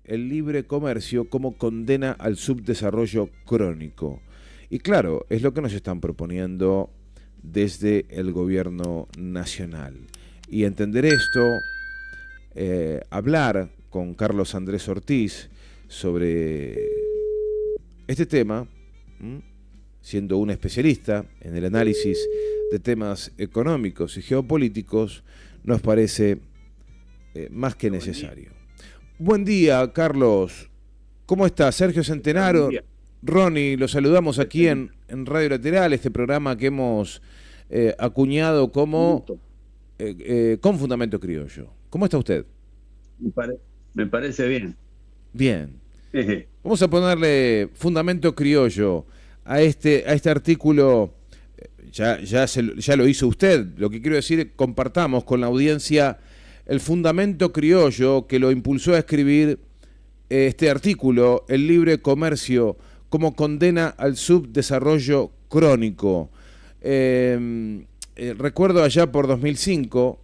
el libre comercio como condena al subdesarrollo crónico. Y claro, es lo que nos están proponiendo desde el gobierno nacional. Y entender esto, hablar con Carlos Andrés Ortiz sobre este tema, siendo un especialista en el análisis de temas económicos y geopolíticos, nos parece más que necesario. Buen día, Carlos. ¿Cómo está? Sergio Centenaro, Ronnie, los saludamos aquí en Radio Lateral, este programa que hemos acuñado como Con Fundamento Criollo. ¿Cómo está usted? Me parece bien. Bien. Vamos a ponerle Fundamento Criollo a este artículo. Ya lo hizo usted. Lo que quiero decir es que compartamos con la audiencia el Fundamento Criollo que lo impulsó a escribir este artículo, el libre comercio como condena al subdesarrollo crónico. Recuerdo allá por 2005,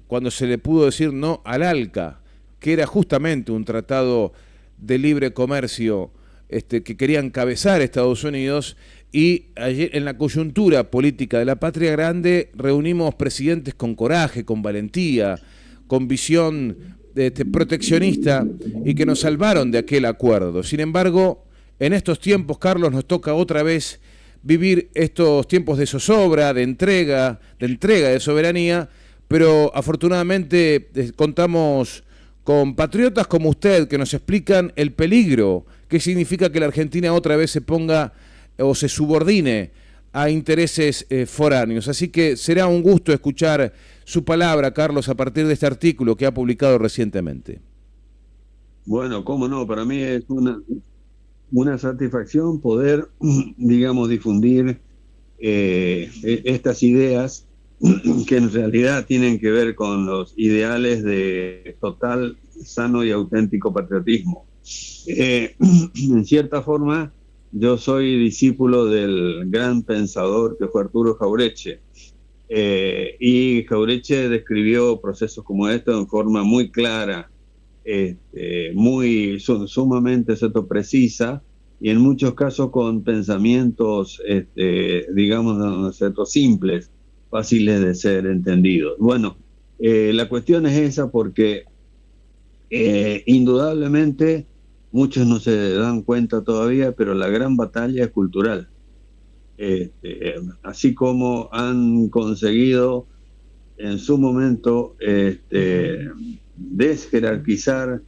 cuando se le pudo decir no al ALCA, que era justamente un tratado de libre comercio que quería encabezar Estados Unidos, y ayer, en la coyuntura política de la patria grande, reunimos presidentes con coraje, con valentía, con visión proteccionista, y que nos salvaron de aquel acuerdo. Sin embargo, en estos tiempos, Carlos, nos toca otra vez vivir estos tiempos de zozobra, de entrega de soberanía, pero afortunadamente contamos con patriotas como usted que nos explican el peligro que significa que la Argentina otra vez se ponga o se subordine a intereses foráneos. Así que será un gusto escuchar su palabra, Carlos, a partir de este artículo que ha publicado recientemente. Bueno, cómo no, para mí es una satisfacción poder, digamos, difundir estas ideas que en realidad tienen que ver con los ideales de total, sano y auténtico patriotismo. En cierta forma, yo soy discípulo del gran pensador que fue Arturo Jauretche, y Jauretche describió procesos como estos en forma muy clara, sumamente precisa, y en muchos casos con pensamientos, digamos, ¿no es cierto?, simples, fáciles de ser entendidos. Bueno, la cuestión es esa porque indudablemente muchos no se dan cuenta todavía, pero la gran batalla es cultural. Así como han conseguido en su momento desjerarquizar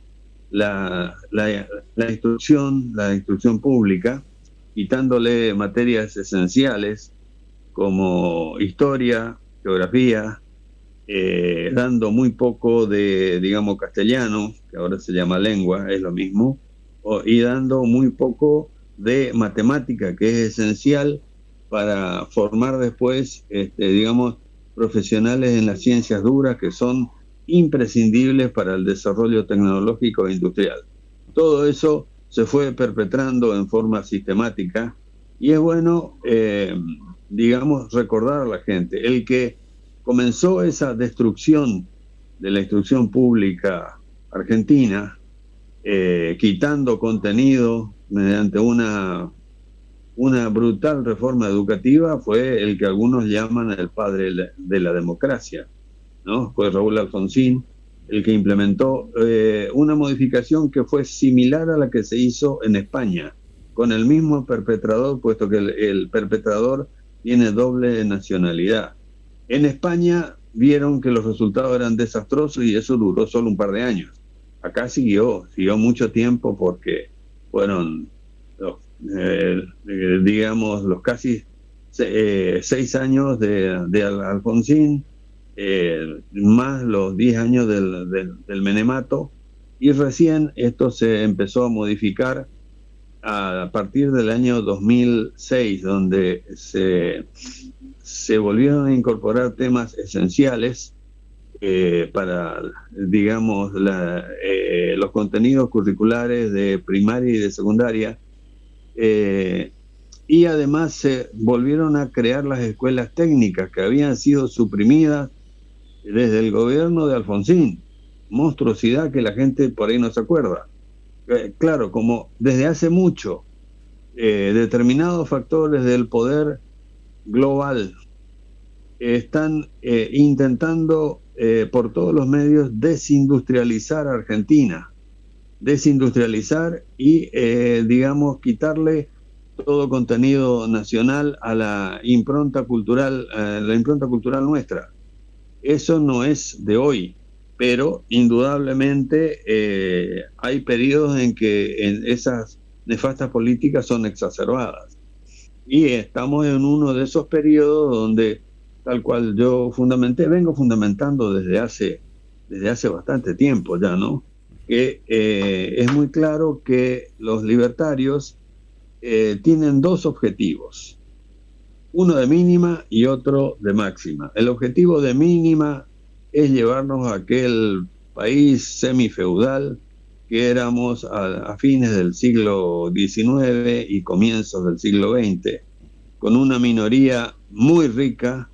la instrucción pública, quitándole materias esenciales como historia, geografía, dando muy poco de, digamos, castellano, que ahora se llama lengua, es lo mismo, y dando muy poco de matemática, que es esencial para formar después, digamos, profesionales en las ciencias duras que son imprescindibles para el desarrollo tecnológico e industrial. Todo eso se fue perpetrando en forma sistemática y es bueno, digamos, recordar a la gente. El que comenzó esa destrucción de la instrucción pública argentina, quitando contenido mediante una brutal reforma educativa, fue el que algunos llaman el padre de la democracia, ¿no? Fue Raúl Alfonsín el que implementó una modificación que fue similar a la que se hizo en España, con el mismo perpetrador, puesto que el perpetrador tiene doble nacionalidad. En España vieron que los resultados eran desastrosos y eso duró solo un par de años. Acá siguió mucho tiempo porque fueron digamos, los casi 6 años de Alfonsín, más los 10 años del menemato, y recién esto se empezó a modificar a partir del año 2006, donde se volvieron a incorporar temas esenciales para, digamos, los contenidos curriculares de primaria y de secundaria, y además se volvieron a crear las escuelas técnicas que habían sido suprimidas desde el gobierno de Alfonsín. monstruosidad que la gente por ahí no se acuerda. Claro, como desde hace mucho determinados factores del poder global están intentando por todos los medios desindustrializar a Argentina, desindustrializar y, digamos, quitarle todo contenido nacional a la impronta cultural nuestra. Eso no es de hoy, pero indudablemente hay periodos en que esas nefastas políticas son exacerbadas. Y estamos en uno de esos periodos donde, tal cual yo vengo fundamentando desde hace bastante tiempo ya, ¿no? Que es muy claro que los libertarios tienen dos objetivos, uno de mínima y otro de máxima. El objetivo de mínima es llevarnos a aquel país semifeudal que éramos a fines del siglo XIX y comienzos del siglo XX, con una minoría muy rica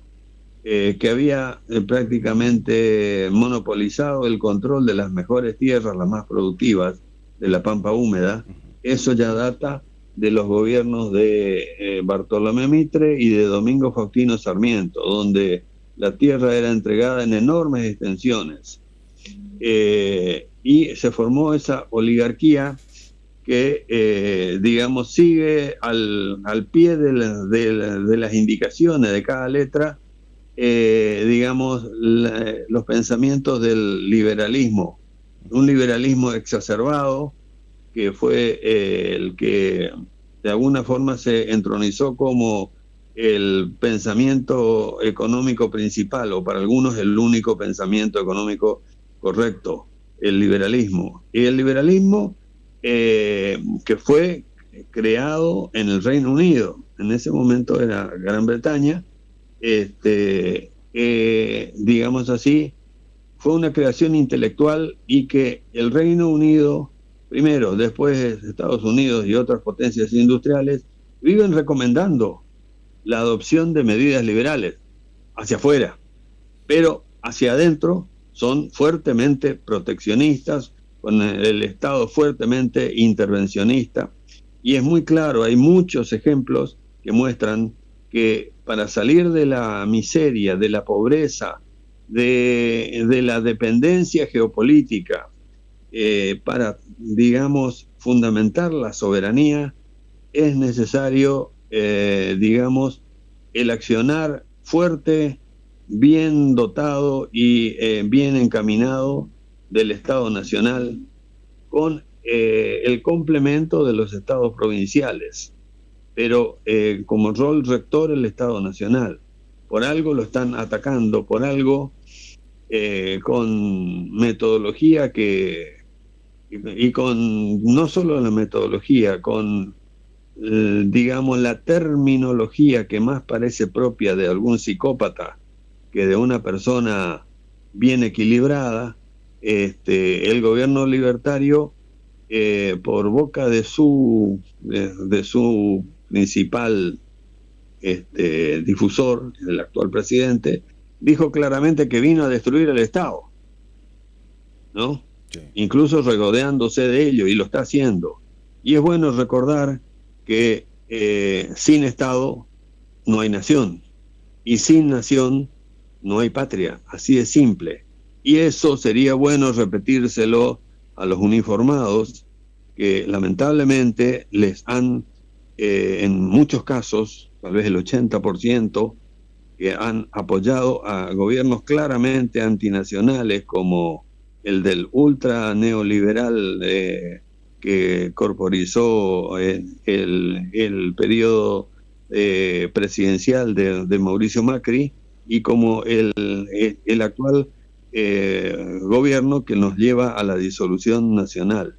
que había prácticamente monopolizado el control de las mejores tierras, las más productivas, de la pampa húmeda. Eso ya data de los gobiernos de Bartolomé Mitre y de Domingo Faustino Sarmiento, donde la tierra era entregada en enormes extensiones. Y se formó esa oligarquía que, digamos, sigue al pie de las indicaciones de cada letra, digamos, los pensamientos del liberalismo, un liberalismo exacerbado que fue el que de alguna forma se entronizó como el pensamiento económico principal, o para algunos el único pensamiento económico correcto, el liberalismo. Y el liberalismo que fue creado en el Reino Unido, en ese momento era Gran Bretaña, digamos así, fue una creación intelectual, y que el Reino Unido, primero, después Estados Unidos y otras potencias industriales, viven recomendando la adopción de medidas liberales hacia afuera, pero hacia adentro son fuertemente proteccionistas, con el Estado fuertemente intervencionista, y es muy claro, hay muchos ejemplos que muestran que para salir de la miseria, de la pobreza, de la dependencia geopolítica, para, digamos, fundamentar la soberanía, es necesario, digamos, el accionar fuerte, bien dotado y bien encaminado del Estado Nacional, con el complemento de los estados provinciales, pero como rol rector el Estado Nacional. Por algo lo están atacando, por algo con metodología y con no solo la metodología, con digamos la terminología que más parece propia de algún psicópata que de una persona bien equilibrada. El gobierno libertario, por boca de su principal difusor, el actual presidente, dijo claramente que vino a destruir el Estado, ¿no? Sí. Incluso regodeándose de ello, y lo está haciendo. Y es bueno recordar que sin Estado no hay nación, y sin nación no hay patria, así de simple. Y eso sería bueno repetírselo a los uniformados, que lamentablemente les han, en muchos casos, tal vez el 80%, que han apoyado a gobiernos claramente antinacionales, como el del ultra neoliberal que corporizó el periodo presidencial de Mauricio Macri, y como el actual gobierno que nos lleva a la disolución nacional.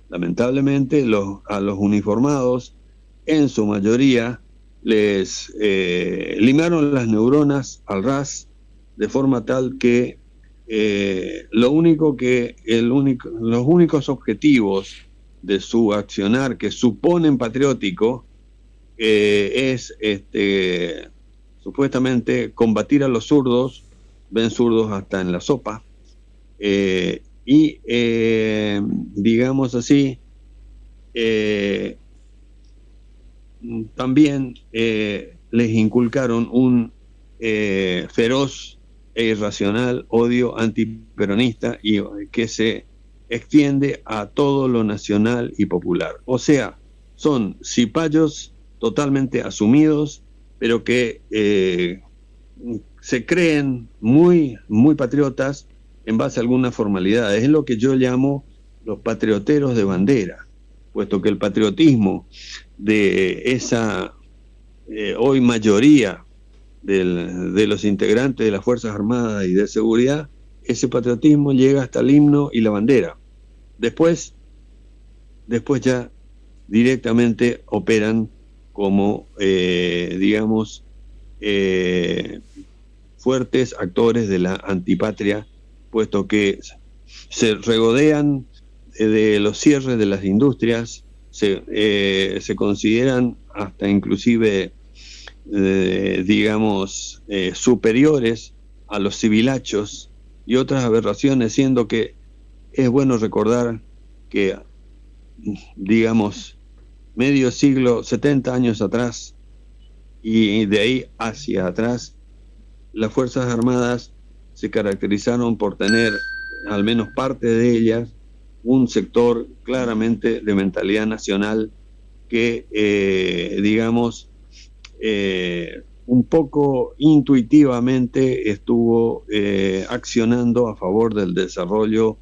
Lamentablemente a los uniformados, en su mayoría, les limaron las neuronas al ras, de forma tal que los únicos objetivos de su accionar, que suponen patriótico, es supuestamente combatir a los zurdos, ven zurdos hasta en la sopa, y digamos así, también les inculcaron un feroz e irracional odio antiperonista y que se extiende a todo lo nacional y popular. O sea, son cipayos totalmente asumidos, pero que se creen muy, muy patriotas en base a algunas formalidades. Es lo que yo llamo los patrioteros de bandera, puesto que el patriotismo de esa hoy mayoría de los integrantes de las Fuerzas Armadas y de Seguridad, ese patriotismo llega hasta el himno y la bandera. Después ya directamente operan como, digamos, fuertes actores de la antipatria, puesto que se regodean de los cierres de las industrias, se consideran hasta inclusive, digamos, superiores a los civilachos y otras aberraciones, siendo que es bueno recordar que, digamos, medio siglo, 70 años atrás, y de ahí hacia atrás, las Fuerzas Armadas se caracterizaron por tener, al menos parte de ellas, un sector claramente de mentalidad nacional que, digamos, un poco intuitivamente estuvo accionando a favor del desarrollo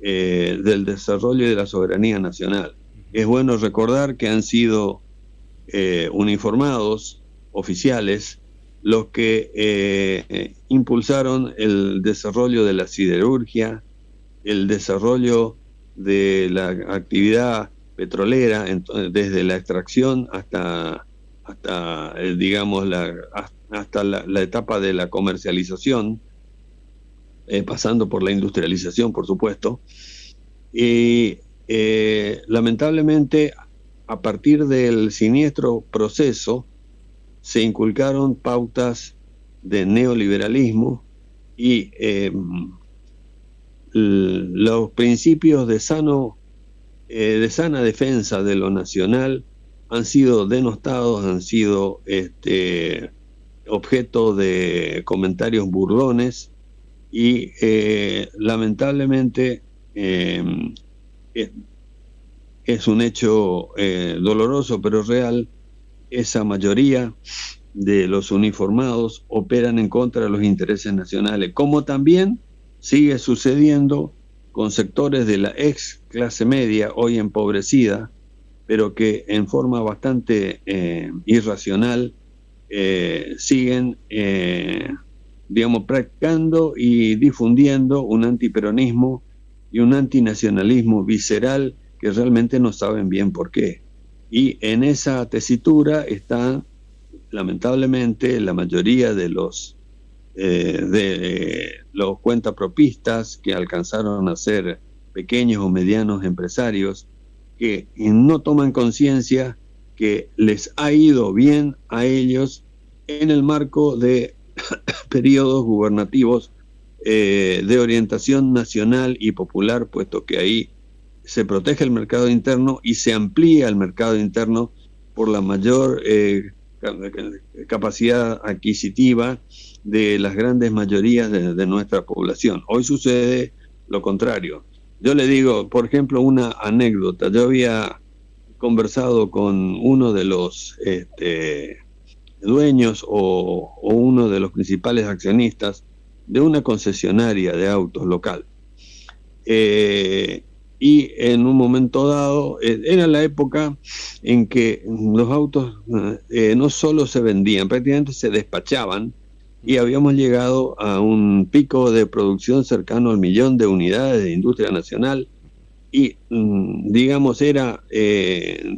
y de la soberanía nacional. Es bueno recordar que han sido uniformados oficiales los que impulsaron el desarrollo de la siderurgia, el desarrollo de la actividad petrolera, desde la extracción hasta digamos, hasta la etapa de la comercialización, pasando por la industrialización, por supuesto. Y lamentablemente, a partir del siniestro proceso, se inculcaron pautas de neoliberalismo y los principios de sana defensa de lo nacional han sido denostados, han sido objeto de comentarios burlones y lamentablemente es un hecho doloroso pero real. Esa mayoría de los uniformados operan en contra de los intereses nacionales, como también sigue sucediendo con sectores de la ex clase media, hoy empobrecida, pero que en forma bastante irracional siguen, digamos, practicando y difundiendo un antiperonismo y un antinacionalismo visceral que realmente no saben bien por qué. Y en esa tesitura están, lamentablemente, la mayoría de los cuentapropistas que alcanzaron a ser pequeños o medianos empresarios, que no toman conciencia que les ha ido bien a ellos en el marco de periodos gubernativos de orientación nacional y popular, puesto que ahí se protege el mercado interno y se amplía el mercado interno por la mayor capacidad adquisitiva de las grandes mayorías de nuestra población. Hoy sucede lo contrario. Yo le digo, por ejemplo, una anécdota. Yo había conversado con uno de los dueños o uno de los principales accionistas de una concesionaria de autos local. Y en un momento dado, era la época en que los autos no solo se vendían, prácticamente se despachaban, y habíamos llegado a un pico de producción cercano al 1.000.000 de unidades de industria nacional, y digamos era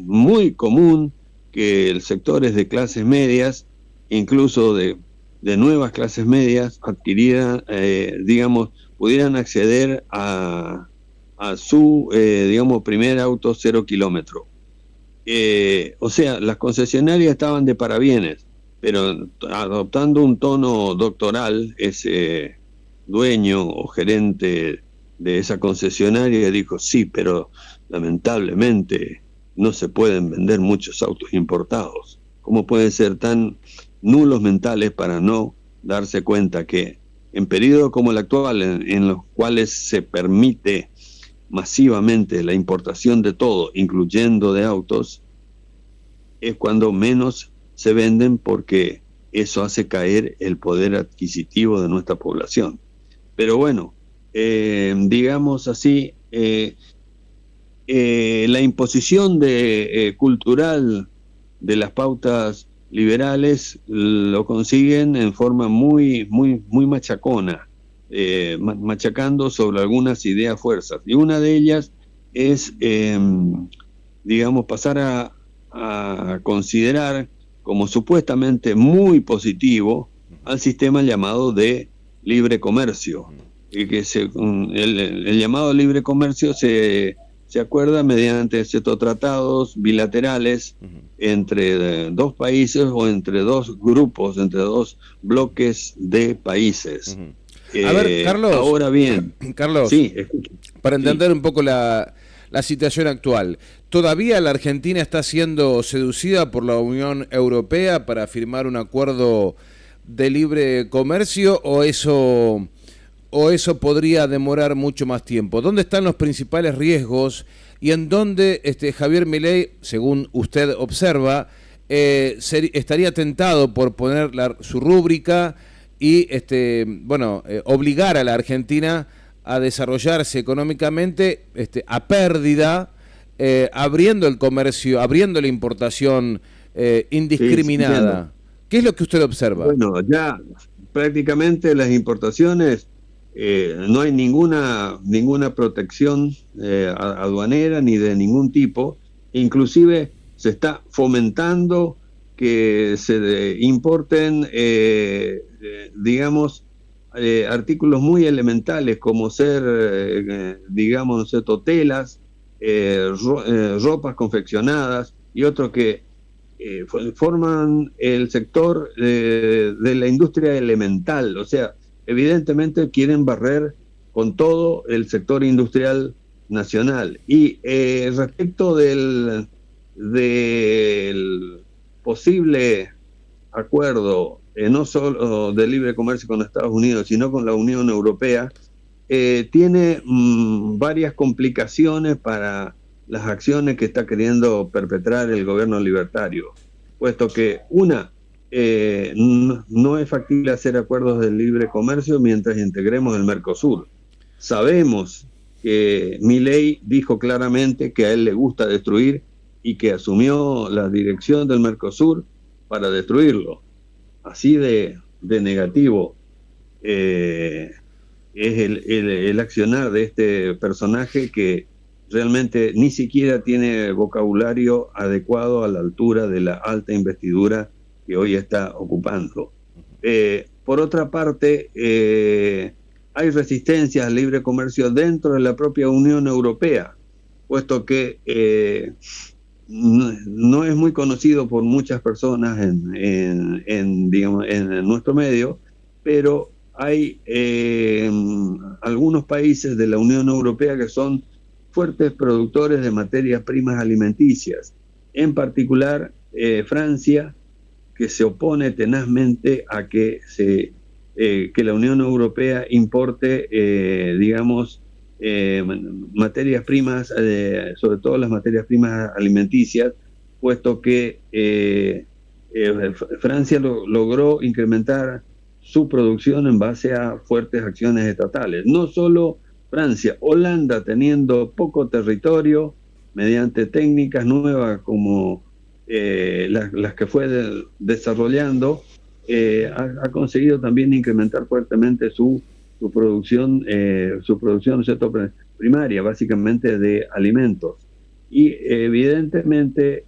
muy común que sectores de clases medias, incluso de nuevas clases medias, adquirieran, digamos, pudieran acceder a su, digamos, primer auto 0 kilómetro. O sea, las concesionarias estaban de parabienes, pero adoptando un tono doctoral, ese dueño o gerente de esa concesionaria dijo, sí, pero lamentablemente no se pueden vender muchos autos importados. ¿Cómo pueden ser tan nulos mentales para no darse cuenta que en periodos como el actual, en los cuales se permite masivamente la importación de todo, incluyendo de autos, es cuando menos se venden, porque eso hace caer el poder adquisitivo de nuestra población? Pero bueno, digamos así, la imposición cultural de las pautas liberales lo consiguen en forma muy machacona, machacando sobre algunas ideas fuerzas. Y una de ellas es, digamos, pasar a considerar como supuestamente muy positivo al sistema llamado de libre comercio. Y que el llamado libre comercio se acuerda mediante ciertos tratados bilaterales entre dos países o entre dos grupos, entre dos bloques de países. A ver, Carlos. Ahora bien, Carlos, sí, para entender un poco la situación actual, ¿todavía la Argentina está siendo seducida por la Unión Europea para firmar un acuerdo de libre comercio, o eso podría demorar mucho más tiempo? ¿Dónde están los principales riesgos y en dónde Javier Milei, según usted observa, estaría tentado por poner su rúbrica y obligar a la Argentina a desarrollarse económicamente a pérdida, abriendo el comercio, abriendo la importación indiscriminada? Sí, ¿qué es lo que usted observa? Bueno, ya prácticamente las importaciones, no hay ninguna protección aduanera ni de ningún tipo. Inclusive se está fomentando que se importen, digamos, artículos muy elementales como ser, digamos, telas, ropas confeccionadas y otros que forman el sector de la industria elemental. O sea, evidentemente quieren barrer con todo el sector industrial nacional. Y respecto del posible acuerdo, no solo de libre comercio con Estados Unidos, sino con la Unión Europea, tiene varias complicaciones para las acciones que está queriendo perpetrar el gobierno libertario, puesto que no es factible hacer acuerdos de libre comercio mientras integremos el Mercosur. Sabemos que Milei dijo claramente que a él le gusta destruir y que asumió la dirección del Mercosur para destruirlo. Así de negativo es el accionar de este personaje, que realmente ni siquiera tiene vocabulario adecuado a la altura de la alta investidura que hoy está ocupando. Por otra parte, hay resistencias al libre comercio dentro de la propia Unión Europea, puesto que no es muy conocido por muchas personas en nuestro medio, pero hay algunos países de la Unión Europea que son fuertes productores de materias primas alimenticias, en particular Francia, que se opone tenazmente a que la Unión Europea importe, materias primas, sobre todo las materias primas alimenticias, puesto que Francia logró incrementar su producción en base a fuertes acciones estatales. No solo Francia, Holanda, teniendo poco territorio, mediante técnicas nuevas como las que fue desarrollando, ha conseguido también incrementar fuertemente su producción, primaria, básicamente de alimentos. Y evidentemente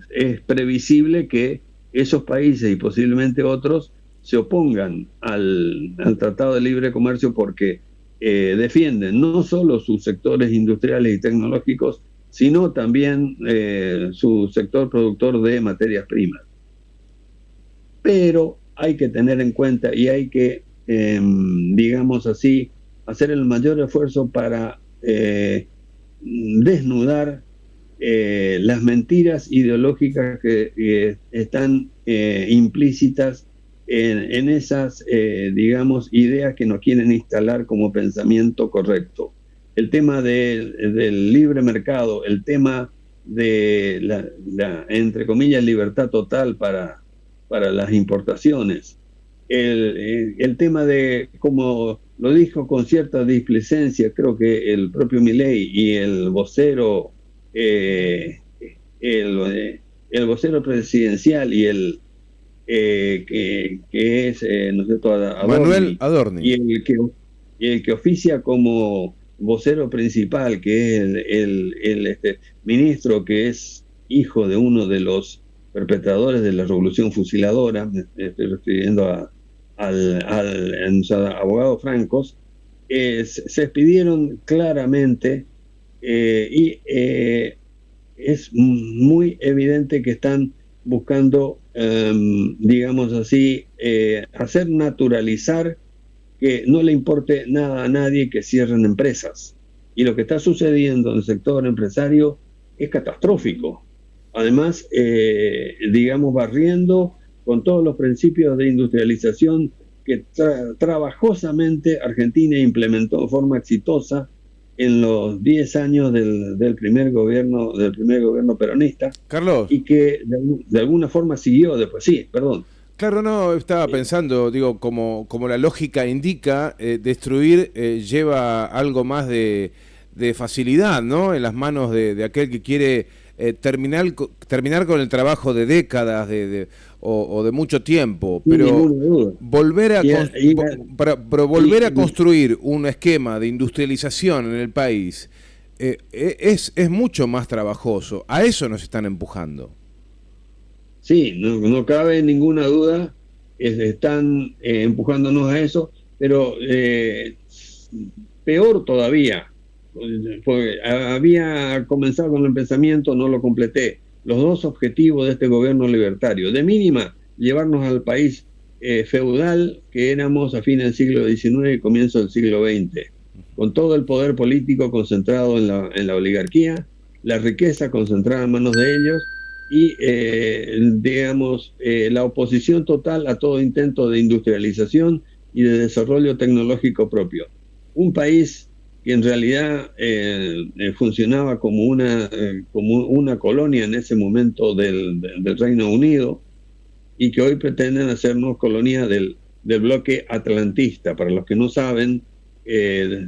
es previsible que esos países y posiblemente otros se opongan al Tratado de Libre Comercio, porque defienden no solo sus sectores industriales y tecnológicos, sino también su sector productor de materias primas. Pero hay que tener en cuenta y hay que, hacer el mayor esfuerzo para desnudar las mentiras ideológicas que están implícitas en esas, digamos, ideas que nos quieren instalar como pensamiento correcto. El tema del libre mercado, el tema de entre comillas, libertad total para las importaciones, el tema de, como lo dijo con cierta displicencia, creo que el propio Milei y el vocero, el vocero presidencial y el que es, ¿no es cierto?, Adorni, Manuel Adorni. y el que oficia como vocero principal, que es el ministro que es hijo de uno de los perpetradores de la revolución fusiladora, me estoy refiriendo a abogados francos, se despidieron claramente y es muy evidente que están buscando, digamos así, hacer naturalizar que no le importe nada a nadie que cierren empresas. Y lo que está sucediendo en el sector empresario es catastrófico. Además, digamos, barriendo con todos los principios de industrialización que trabajosamente Argentina implementó de forma exitosa en los 10 años del primer gobierno peronista, Carlos. y que de alguna forma siguió después. Sí, perdón. Claro, no, estaba pensando, digo, como la lógica indica, destruir lleva algo más de facilidad, ¿no? En las manos de aquel que quiere terminar con el trabajo de décadas o de mucho tiempo, pero volver a construir un esquema de industrialización en el país es mucho más trabajoso. A eso nos están empujando. Sí, no cabe ninguna duda, están empujándonos a eso, pero peor todavía, porque había comenzado con el pensamiento, no lo completé, los dos objetivos de este gobierno libertario: de mínima, llevarnos al país feudal que éramos a fines del siglo XIX y comienzo del siglo XX, con todo el poder político concentrado en la oligarquía, la riqueza concentrada en manos de ellos, y digamos, la oposición total a todo intento de industrialización y de desarrollo tecnológico propio. Un país que en realidad funcionaba como una colonia en ese momento del Reino Unido, y que hoy pretenden hacernos colonia del bloque atlantista. Para los que no saben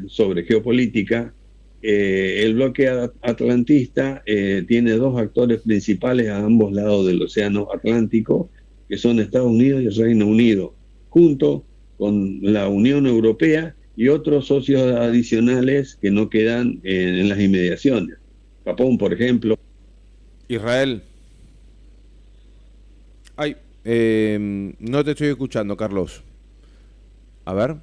sobre geopolítica, el bloque atlantista tiene dos actores principales a ambos lados del océano Atlántico, que son Estados Unidos y el Reino Unido, junto con la Unión Europea y otros socios adicionales que no quedan en las inmediaciones. Japón, por ejemplo. Israel. Ay, no te estoy escuchando, Carlos. A ver,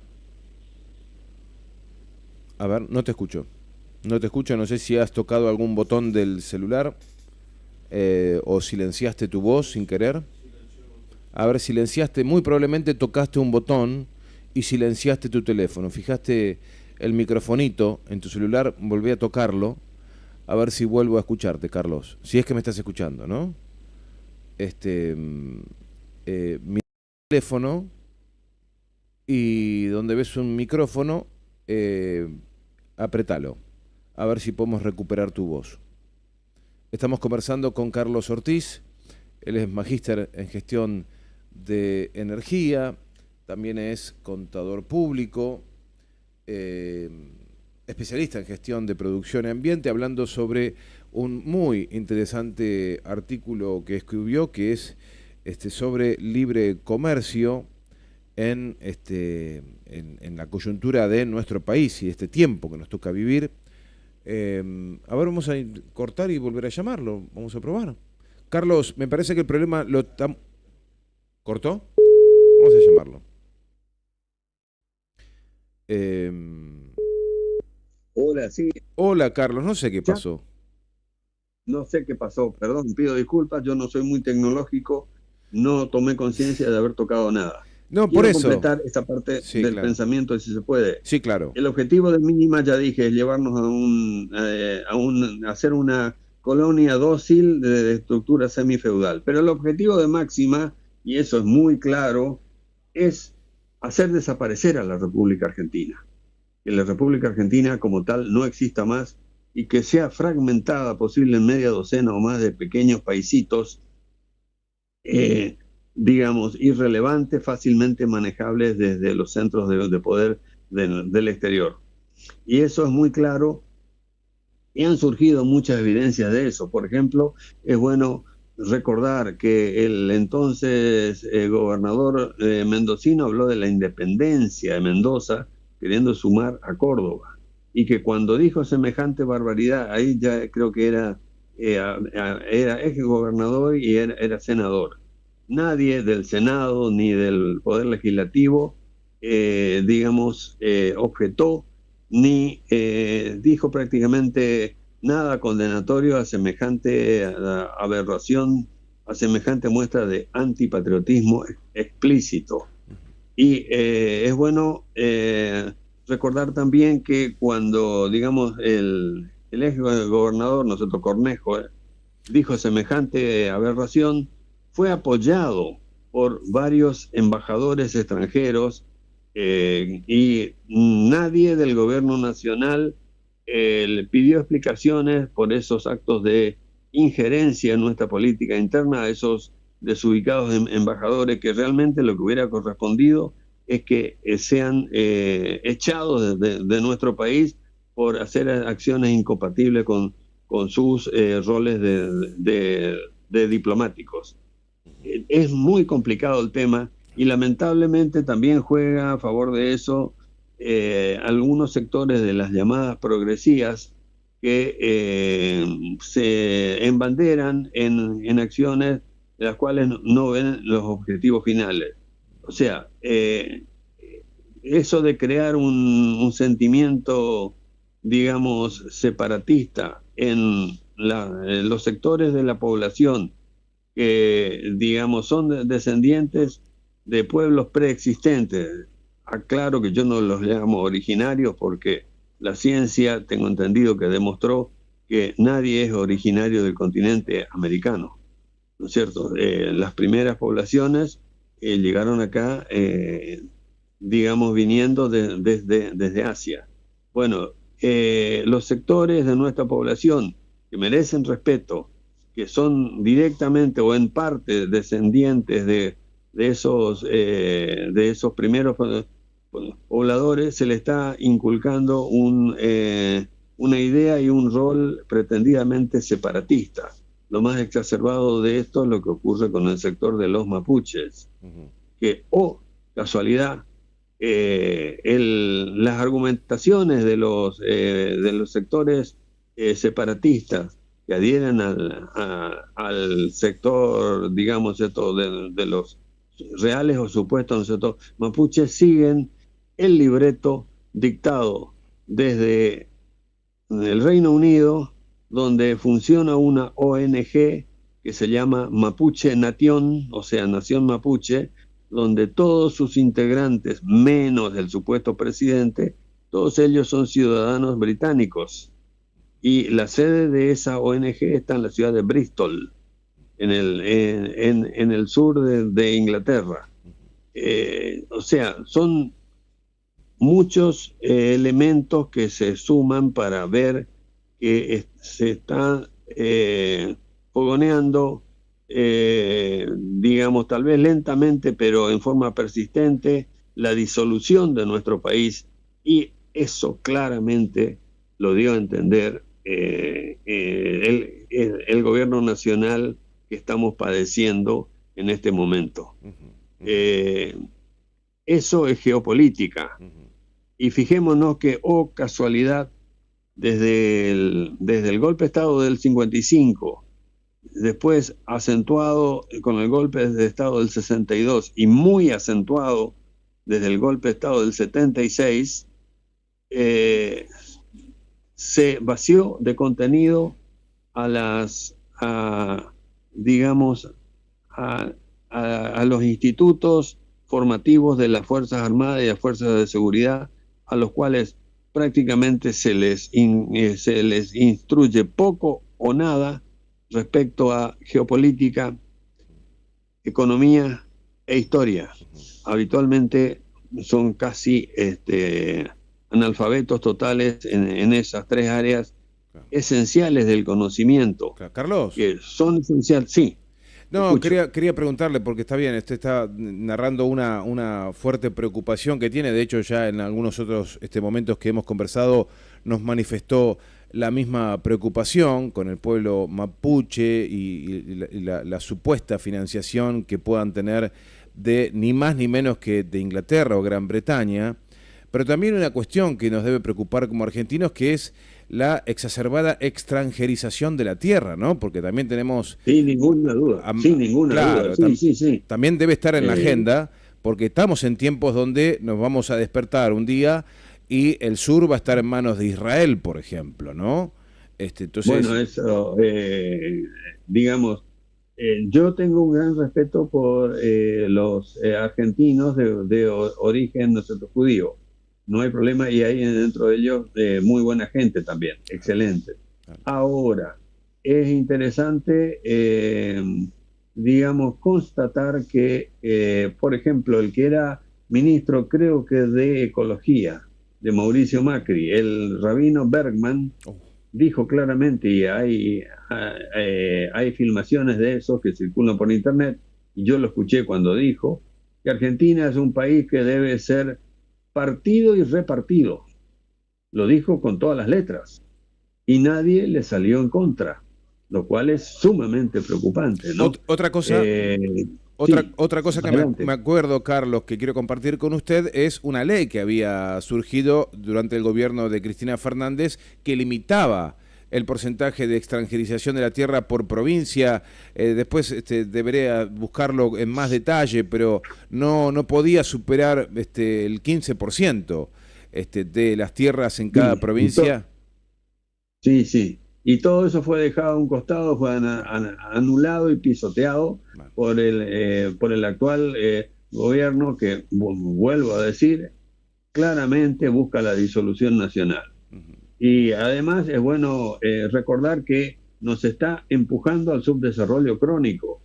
no te escucho. No te escucho, no sé si has tocado algún botón del celular o silenciaste tu voz sin querer. A ver, silenciaste, muy probablemente tocaste un botón y silenciaste tu teléfono. Fijaste el microfonito en tu celular, volví a tocarlo, a ver si vuelvo a escucharte, Carlos. Si es que me estás escuchando, ¿no? Mi teléfono, y donde ves un micrófono, apretalo. A ver si podemos recuperar tu voz. Estamos conversando con Carlos Ortiz. Él es magíster en gestión de energía, también es contador público, especialista en gestión de producción y ambiente, hablando sobre un muy interesante artículo que escribió, que es sobre libre comercio en la coyuntura de nuestro país y este tiempo que nos toca vivir. A ver, vamos a cortar y volver a llamarlo. Vamos a probar. Carlos, me parece que el problema lo... ¿Cortó? Vamos a llamarlo. Hola, sí. Hola, Carlos, no sé qué pasó. No sé qué pasó, perdón, pido disculpas, yo no soy muy tecnológico, no tomé conciencia de haber tocado nada. No, por Quiero eso. completar esta parte Sí, del claro. pensamiento, si se puede. Sí, claro. El objetivo de mínima, ya dije, es llevarnos a hacer una colonia dócil de estructura semifeudal. Pero el objetivo de máxima, y eso es muy claro, es hacer desaparecer a la República Argentina. Que la República Argentina como tal no exista más y que sea fragmentada, posible en media docena o más de pequeños paisitos, eh, digamos, irrelevantes, fácilmente manejables desde los centros de poder del exterior. Y eso es muy claro y han surgido muchas evidencias de eso. Por ejemplo, es bueno recordar que el entonces gobernador mendocino habló de la independencia de Mendoza, queriendo sumar a Córdoba. Y que cuando dijo semejante barbaridad, ahí ya creo que era ex gobernador y era senador. Nadie del Senado ni del Poder Legislativo, objetó ni dijo prácticamente nada condenatorio a semejante aberración, a semejante muestra de antipatriotismo explícito. Y es bueno recordar también que cuando, digamos, el ex gobernador, nosotros Cornejo, dijo semejante aberración, fue apoyado por varios embajadores extranjeros y nadie del gobierno nacional le pidió explicaciones por esos actos de injerencia en nuestra política interna a esos desubicados embajadores, que realmente lo que hubiera correspondido es que sean echados de nuestro país por hacer acciones incompatibles con sus roles de diplomáticos. Es muy complicado el tema y lamentablemente también juega a favor de eso algunos sectores de las llamadas progresías que se embanderan en acciones de las cuales no ven los objetivos finales. O sea, eso de crear un sentimiento, digamos, separatista en los sectores de la población que, digamos, son descendientes de pueblos preexistentes. Aclaro que yo no los llamo originarios porque la ciencia, tengo entendido que demostró que nadie es originario del continente americano, ¿no es cierto? Las primeras poblaciones llegaron acá, digamos, viniendo desde Asia. Bueno, los sectores de nuestra población que merecen respeto, que son directamente o en parte descendientes de esos primeros pobladores, se le está inculcando una idea y un rol pretendidamente separatista. Lo más exacerbado de esto es lo que ocurre con el sector de los mapuches, que, casualidad, las argumentaciones de los sectores separatistas que adhieren al sector, digamos, de los reales o supuestos mapuches, siguen el libreto dictado desde el Reino Unido, donde funciona una ONG que se llama Mapuche Nation, o sea, Nación Mapuche, donde todos sus integrantes, menos el supuesto presidente, todos ellos son ciudadanos británicos. Y la sede de esa ONG está en la ciudad de Bristol, en el sur de Inglaterra. O sea, son muchos elementos que se suman para ver que se está fogoneando, digamos, tal vez lentamente, pero en forma persistente, la disolución de nuestro país, y eso claramente lo dio a entender el gobierno nacional que estamos padeciendo en este momento. Eso es geopolítica. Y fijémonos que, casualidad, desde el golpe de Estado del 55, después acentuado con el golpe de Estado del 62 y muy acentuado desde el golpe de Estado del 76, se vació de contenido a los institutos formativos de las Fuerzas Armadas y las Fuerzas de Seguridad, a los cuales prácticamente se les instruye poco o nada respecto a geopolítica, economía e historia. Habitualmente son casi analfabetos totales en esas tres áreas esenciales del conocimiento. Carlos. Que son esenciales, sí. No, quería preguntarle, porque está bien, usted está narrando una fuerte preocupación que tiene. De hecho, ya en algunos otros momentos que hemos conversado nos manifestó la misma preocupación con el pueblo mapuche y la supuesta financiación que puedan tener de ni más ni menos que de Inglaterra o Gran Bretaña. Pero también una cuestión que nos debe preocupar como argentinos, que es la exacerbada extranjerización de la tierra, ¿no? Porque también tenemos... Sin ninguna duda, sin ninguna claro, duda. Sí. También debe estar en la agenda, porque estamos en tiempos donde nos vamos a despertar un día y el sur va a estar en manos de Israel, por ejemplo, ¿no? Entonces... Bueno, eso, digamos, yo tengo un gran respeto por los argentinos de origen, no sé, judío. No hay problema, y hay dentro de ellos muy buena gente también, excelente. Ahora, es interesante, digamos, constatar que, por ejemplo, el que era ministro, creo que de Ecología, de Mauricio Macri, el rabino Bergman, dijo claramente, y hay filmaciones de eso que circulan por internet, y yo lo escuché cuando dijo, que Argentina es un país que debe ser partido y repartido. Lo dijo con todas las letras y nadie le salió en contra, lo cual es sumamente preocupante, ¿no? Otra cosa que me acuerdo, Carlos, que quiero compartir con usted, es una ley que había surgido durante el gobierno de Cristina Fernández que limitaba el porcentaje de extranjerización de la tierra por provincia. Después deberé buscarlo en más detalle, pero no podía superar el 15% de las tierras en cada provincia. Sí. Y todo eso fue dejado a un costado, fue anulado y pisoteado por el actual gobierno, que, vuelvo a decir, claramente busca la disolución nacional. Y además es bueno recordar que nos está empujando al subdesarrollo crónico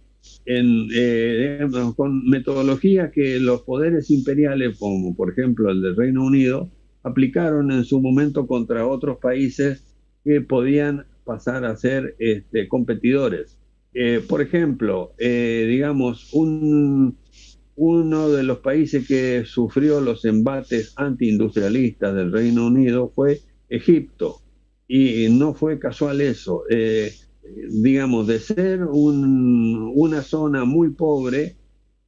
con metodologías que los poderes imperiales, como por ejemplo el del Reino Unido, aplicaron en su momento contra otros países que podían pasar a ser competidores. Por ejemplo, digamos, uno de los países que sufrió los embates antiindustrialistas del Reino Unido fue Egipto, y no fue casual eso. Digamos, de ser una zona muy pobre,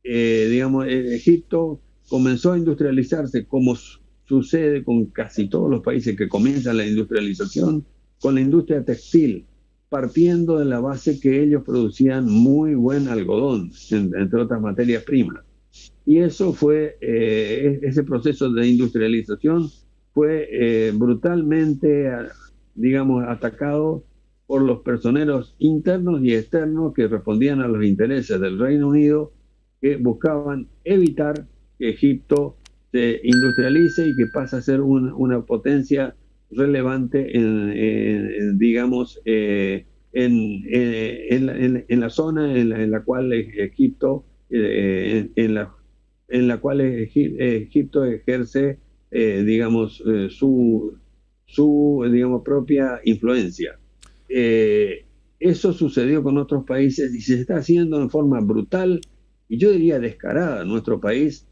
digamos, Egipto comenzó a industrializarse, como sucede con casi todos los países que comienzan la industrialización, con la industria textil, partiendo de la base que ellos producían muy buen algodón, entre otras materias primas. Y eso fue, ese proceso de industrialización fue brutalmente, digamos, atacado por los personeros internos y externos que respondían a los intereses del Reino Unido, que buscaban evitar que Egipto se industrialice y que pase a ser una potencia relevante digamos, en la zona en la cual Egipto, en la cual Egipto ejerce, digamos, su digamos, propia influencia. Eso sucedió con otros países y se está haciendo en forma brutal y yo diría descarada en nuestro país,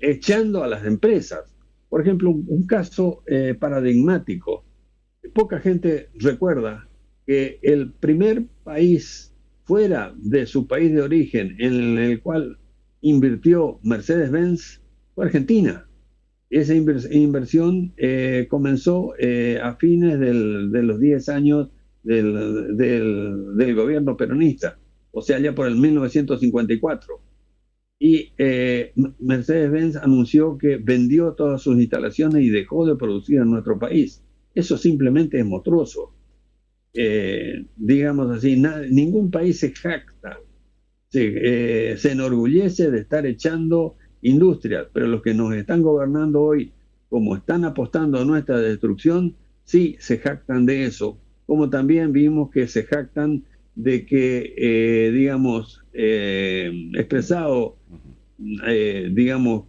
echando a las empresas. Por ejemplo, un caso paradigmático. Poca gente recuerda que el primer país fuera de su país de origen en el cual invirtió Mercedes-Benz fue Argentina. Esa inversión comenzó a fines de los 10 años del gobierno peronista, o sea, ya por el 1954. Y Mercedes-Benz anunció que vendió todas sus instalaciones y dejó de producir en nuestro país. Eso simplemente es monstruoso. Digamos así, ningún país se jacta se enorgullece de estar echando industrias, pero los que nos están gobernando hoy, como están apostando a nuestra destrucción, sí se jactan de eso, como también vimos que se jactan de que, digamos, expresado, digamos,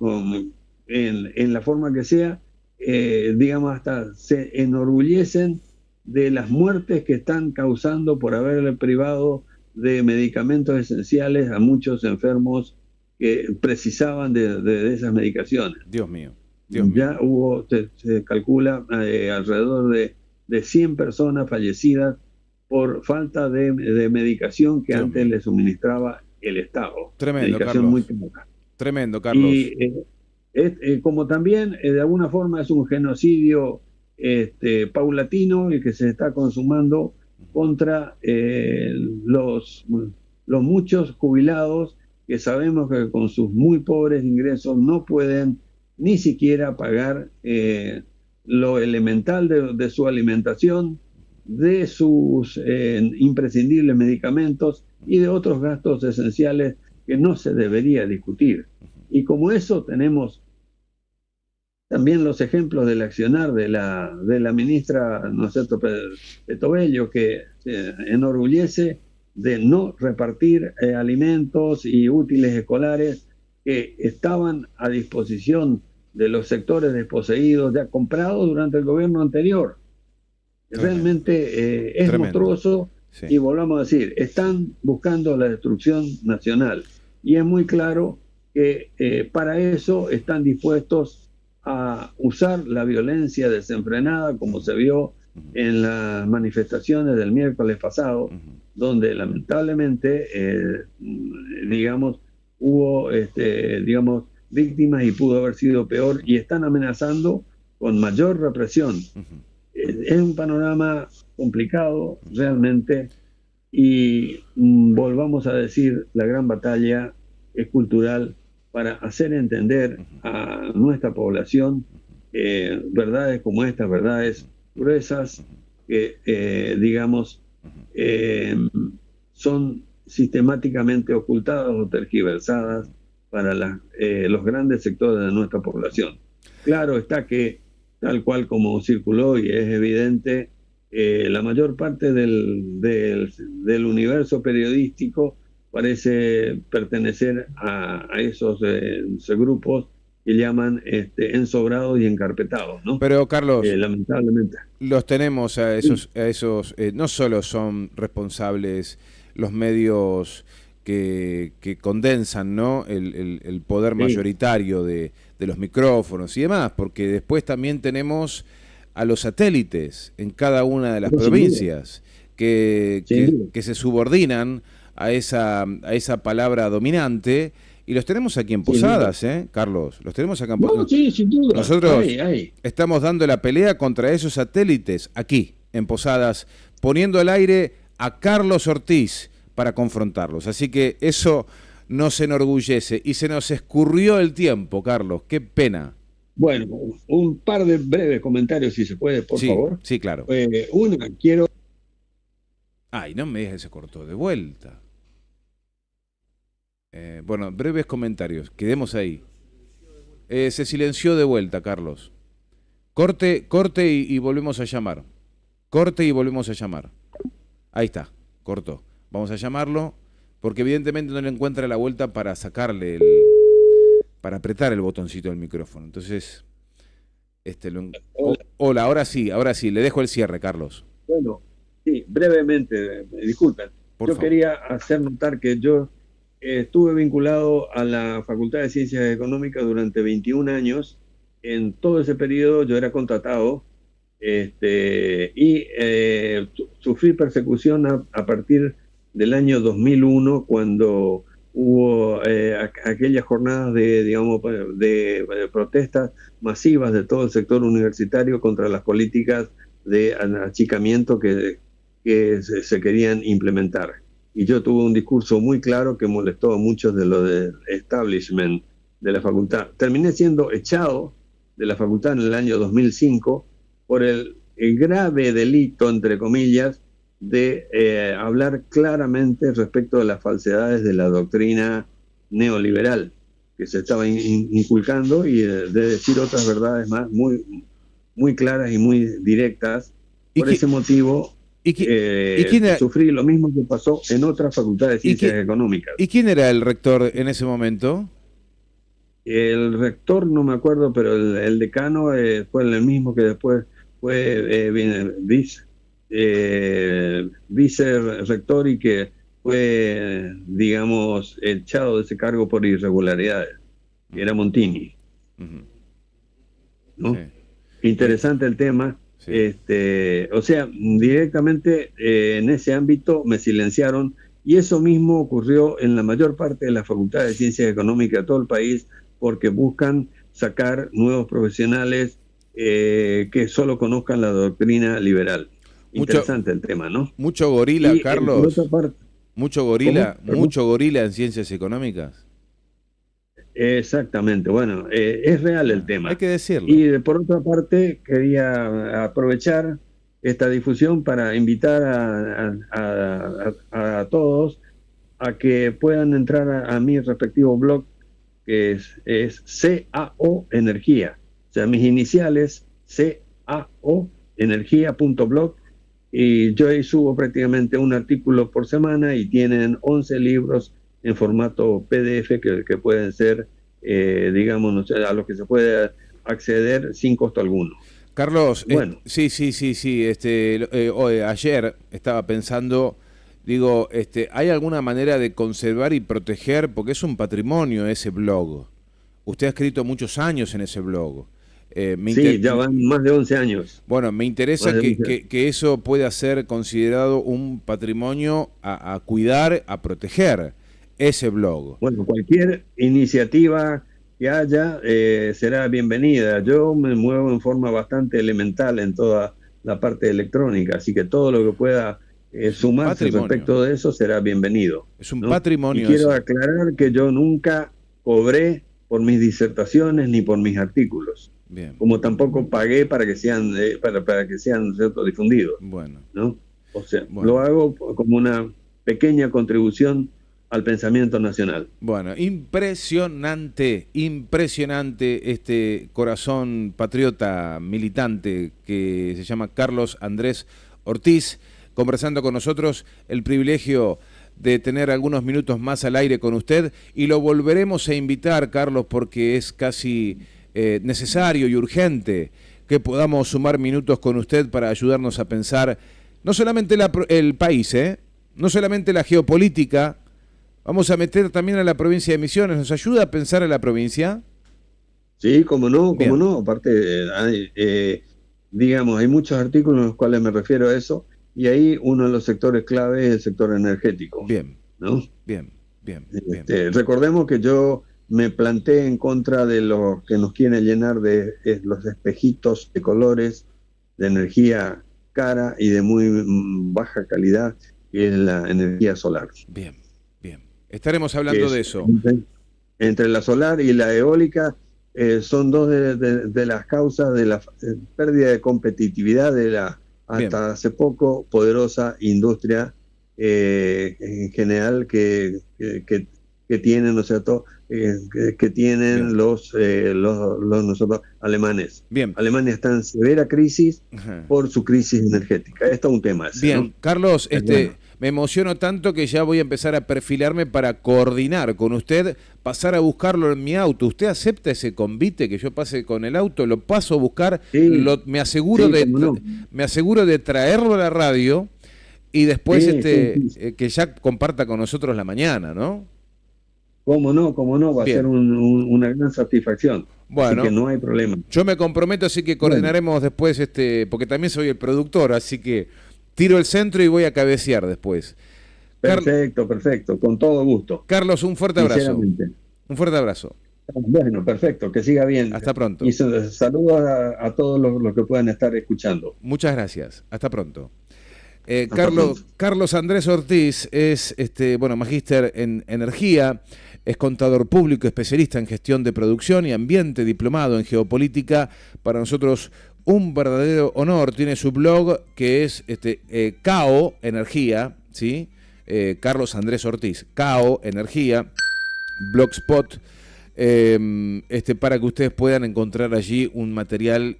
en la forma que sea, digamos, hasta se enorgullecen de las muertes que están causando por haberle privado de medicamentos esenciales a muchos enfermos que precisaban de esas medicaciones. Dios mío. Dios mío. Ya hubo, se calcula, alrededor de 100 personas fallecidas por falta de medicación que Dios antes mío. le suministraba el Estado. Tremendo, Medicación Carlos. muy cara. Tremendo, Carlos. Y como también, de alguna forma, es un genocidio paulatino el que se está consumando contra los muchos jubilados que sabemos que con sus muy pobres ingresos no pueden ni siquiera pagar lo elemental de su alimentación, de sus imprescindibles medicamentos y de otros gastos esenciales que no se debería discutir. Y como eso tenemos también los ejemplos del accionar de la ministra, ¿no es cierto?, Petovello, que se enorgullece de no repartir alimentos y útiles escolares que estaban a disposición de los sectores desposeídos, ya comprados durante el gobierno anterior. Realmente es monstruoso. Sí. Y volvamos a decir, están buscando la destrucción nacional. Y es muy claro que para eso están dispuestos a usar la violencia desenfrenada, como se vio en las manifestaciones del miércoles pasado, donde lamentablemente, digamos, hubo, digamos, víctimas y pudo haber sido peor, y están amenazando con mayor represión. Es un panorama complicado realmente, y volvamos a decir, la gran batalla es cultural para hacer entender a nuestra población verdades como estas, verdades gruesas que, digamos, son sistemáticamente ocultadas o tergiversadas para los grandes sectores de nuestra población. Claro está que, tal cual como circuló y es evidente, la mayor parte del universo periodístico parece pertenecer a esos grupos que llaman ensobrados y encarpetados, ¿no? Pero, Carlos, lamentablemente los tenemos a esos, no solo son responsables los medios que condensan, ¿no?, el poder mayoritario de los micrófonos y demás, porque después también tenemos a los satélites en cada una de las provincias que se subordinan a esa palabra dominante, y los tenemos aquí en Posadas, Carlos, los tenemos acá en Posadas. No, sí, sin duda. Nosotros estamos dando la pelea contra esos satélites aquí en Posadas, poniendo al aire a Carlos Ortiz para confrontarlos. Así que eso nos enorgullece, y se nos escurrió el tiempo, Carlos, qué pena. Bueno, un par de breves comentarios, si se puede, por favor. Sí, claro. Una, quiero... Ay, no me digas que se cortó de vuelta. Bueno, breves comentarios, quedemos ahí. Se silenció de vuelta, Carlos. Corte y volvemos a llamar. Corte y volvemos a llamar. Ahí está, cortó. Vamos a llamarlo, porque evidentemente no le encuentra la vuelta para sacarle para apretar el botoncito del micrófono. Entonces, hola, ahora sí, le dejo el cierre, Carlos. Bueno, sí, brevemente, disculpen. Yo quería hacer notar que yo estuve vinculado a la Facultad de Ciencias Económicas durante 21 años. En todo ese periodo yo era contratado y sufrí persecución a partir del año 2001, cuando hubo aquellas jornadas de protestas masivas de todo el sector universitario contra las políticas de achicamiento que se querían implementar. Y yo tuve un discurso muy claro que molestó a muchos de los del establishment de la facultad. Terminé siendo echado de la facultad en el año 2005 por el grave delito, entre comillas, de hablar claramente respecto de las falsedades de la doctrina neoliberal que se estaba inculcando y de decir otras verdades más muy claras y muy directas. Por ese motivo, sufrí lo mismo que pasó en otras facultades de ciencias económicas. ¿Y quién era el rector en ese momento? El rector no me acuerdo, pero el decano fue el mismo que después fue vicerrector y que fue, digamos, echado de ese cargo por irregularidades. Era Montini. ¿No? Sí. Interesante el tema. Sí. O sea, directamente en ese ámbito me silenciaron, y eso mismo ocurrió en la mayor parte de las facultades de ciencias económicas de todo el país, porque buscan sacar nuevos profesionales que solo conozcan la doctrina liberal. Interesante el tema, ¿no? Mucho gorila, Carlos. Mucho gorila en ciencias económicas. Exactamente, bueno, es real el tema. Hay que decirlo. Y por otra parte, quería aprovechar esta difusión para invitar a todos a que puedan entrar a mi respectivo blog, que es CAO Energía. O sea, mis iniciales, CAO Energía.blog, y yo ahí subo prácticamente un artículo por semana y tienen 11 libros en formato PDF que pueden ser, digamos, no sé, a los que se puede acceder sin costo alguno. Carlos, bueno. Sí. Ayer estaba pensando, digo, ¿hay alguna manera de conservar y proteger? Porque es un patrimonio ese blog. Usted ha escrito muchos años en ese blog. Sí, ya van más de 11 años. Bueno, me interesa que eso pueda ser considerado un patrimonio a cuidar, a proteger, ese blog. Bueno, cualquier iniciativa que haya será bienvenida. Yo me muevo en forma bastante elemental en toda la parte electrónica, así que todo lo que pueda sumarse respecto de eso será bienvenido. Es un patrimonio. Y quiero aclarar que yo nunca cobré por mis disertaciones ni por mis artículos. Bien. Como tampoco pagué para que sean ¿cierto?, difundidos. Bueno. ¿No? O sea, lo hago como una pequeña contribución al pensamiento nacional. Bueno, impresionante este corazón patriota militante que se llama Carlos Andrés Ortiz, conversando con nosotros. El privilegio de tener algunos minutos más al aire con usted, y lo volveremos a invitar, Carlos, porque es casi necesario y urgente que podamos sumar minutos con usted para ayudarnos a pensar no solamente el país, no solamente la geopolítica. Vamos a meter también a la provincia de Misiones. ¿Nos ayuda a pensar a la provincia? Sí, cómo no. Aparte, digamos, hay muchos artículos en los cuales me refiero a eso, y ahí uno de los sectores clave es el sector energético. Bien, ¿no? Bien. Recordemos que yo me planté en contra de los que nos quieren llenar de los espejitos de colores, de energía cara y de muy baja calidad, que es la energía solar. Bien. Estaremos hablando de eso. Entre la solar y la eólica son dos de las causas de la pérdida de competitividad de la hasta hace poco poderosa industria en general que tienen, ¿no es cierto?, que tienen los nosotros alemanes. Bien. Alemania está en severa crisis por su crisis energética. Esto es un tema. Bien, ¿no? Carlos, me emociono tanto que ya voy a empezar a perfilarme para coordinar con usted, pasar a buscarlo en mi auto. ¿Usted acepta ese convite que yo pase con el auto? Lo paso a buscar, sí, me aseguro de traerlo a la radio y después que ya comparta con nosotros la mañana, ¿no? Cómo no, va a ser una gran satisfacción. Bueno, así que no hay problema. Yo me comprometo, así que coordinaremos después, porque también soy el productor, así que tiro el centro y voy a cabecear después. Perfecto, con todo gusto. Carlos, un fuerte abrazo. Un fuerte abrazo. Bueno, perfecto, que siga bien. Hasta pronto. Y saludos a todos los que puedan estar escuchando. Muchas gracias. Hasta pronto. Pronto. Carlos Andrés Ortiz es magíster en energía, es contador público, especialista en gestión de producción y ambiente, diplomado en geopolítica. Para nosotros un verdadero honor. Tiene su blog que es Cao Energía, ¿sí? Carlos Andrés Ortiz, Cao Energía, Blogspot, para que ustedes puedan encontrar allí un material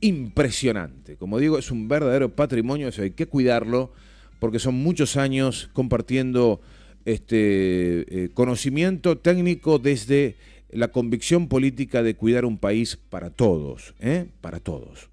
impresionante. Como digo, es un verdadero patrimonio, eso hay que cuidarlo, porque son muchos años compartiendo conocimiento técnico desde la convicción política de cuidar un país para todos, para todos.